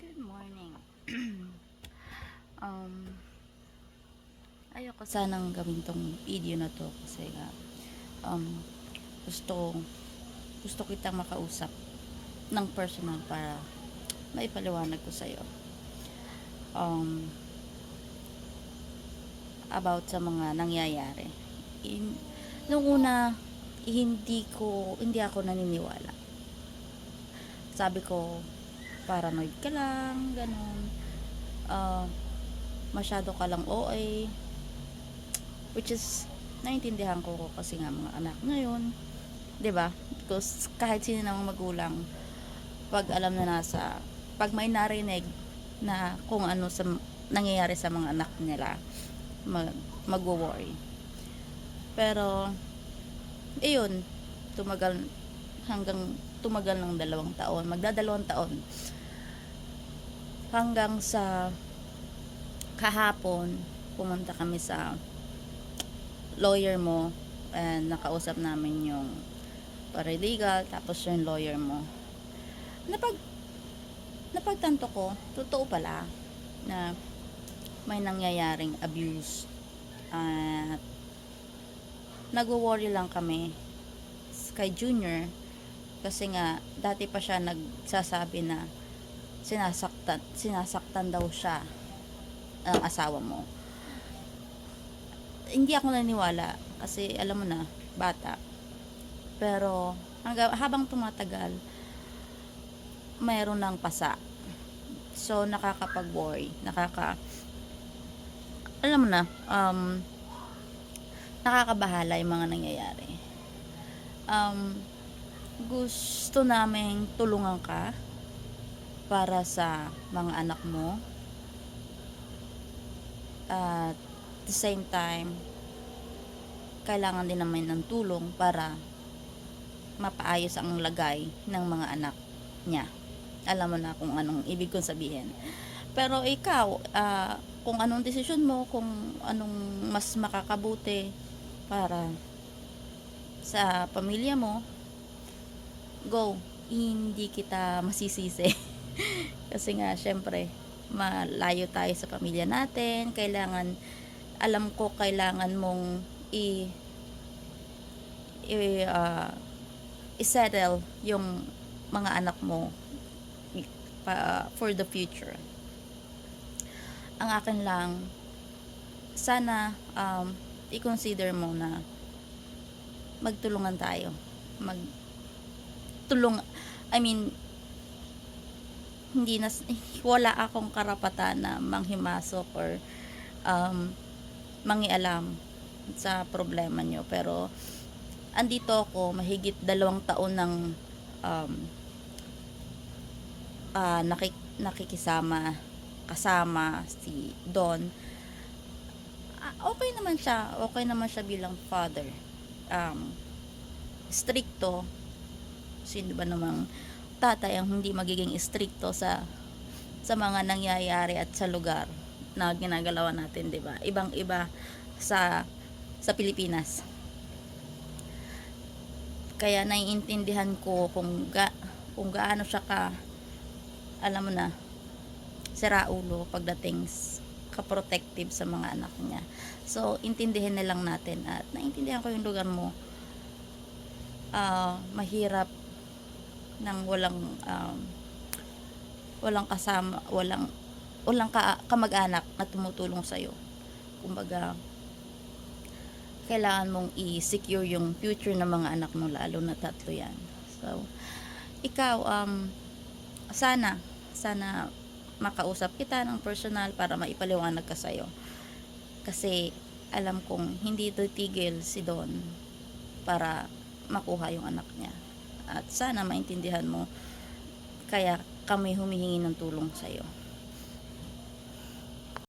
Good morning. um, Ayoko sanang gawin tong video na to kasi nga um, gusto gusto kitang makausap ng personal para maipaliwanag ko sa'yo about sa mga nangyayari. Nung una, hindi ako naniniwala. Sabi ko, paranoid ka lang, ganun. Masyado ka lang OA, which is naintindihan ko kasi nga mga anak ngayon, 'di ba? Because kahit sino namang magulang, pag alam na pag may narinig na kung ano sa nangyayari sa mga anak nila, magwo-worry. Pero iyon, tumagal ng 2 taon, magdadalawang taon, hanggang sa kahapon pumunta kami sa lawyer mo and nakausap namin yung paralegal, tapos yung lawyer mo. Napagtanto ko, totoo pala na may nangyayaring abuse at nagwo-worry lang kami kay Junior kasi nga dati pa siya nagsasabi na sinasaktan daw siya ang asawa mo. Hindi ako naniniwala kasi alam mo na, bata. Pero habang tumatagal, mayroon ng pasa. So nakakapag-worry, alam mo na, nakakabahala yung mga nangyayari. Gusto naming tulungan ka para sa mga anak mo, at the same time kailangan din naman ng tulong para mapaayos ang lagay ng mga anak niya. Alam mo na kung anong ibig kong sabihin. Pero ikaw, kung anong desisyon mo, kung anong mas makakabuti para sa pamilya mo, go. Hindi kita masisisi. Kasi nga syempre malayo tayo sa pamilya natin. Alam ko kailangan mong i-settle yung mga anak mo for the future. Ang akin lang, sana i-consider mo na magtulungan tayo. Wala akong karapatan na manghimasok or mangialam sa problema nyo, pero andito ako mahigit 2 taon ng kasama si Don. Okay naman siya bilang father. Stricto, sino ba namang tatay ang hindi magiging stricto sa mga nangyayari at sa lugar na ginagalawan natin, 'di ba? Ibang-iba sa Pilipinas. Kaya naiintindihan ko kung gaano siya alam mo na, siraulo pagdating ka-protective sa mga anak niya. So intindihin na lang natin, at naiintindihan ko yung lugar mo. Mahirap nang walang kasama, walang kamag-anak na tumutulong sa'yo. Kumbaga, kailangan mong i-secure yung future ng mga anak mo, lalo na 3 yan. So ikaw, sana makausap kita ng personal para maipaliwanag ka sa'yo, kasi alam kong hindi titigil si Don para makuha yung anak niya, at sana maintindihan mo, kaya kami humihingi ng tulong sa'yo.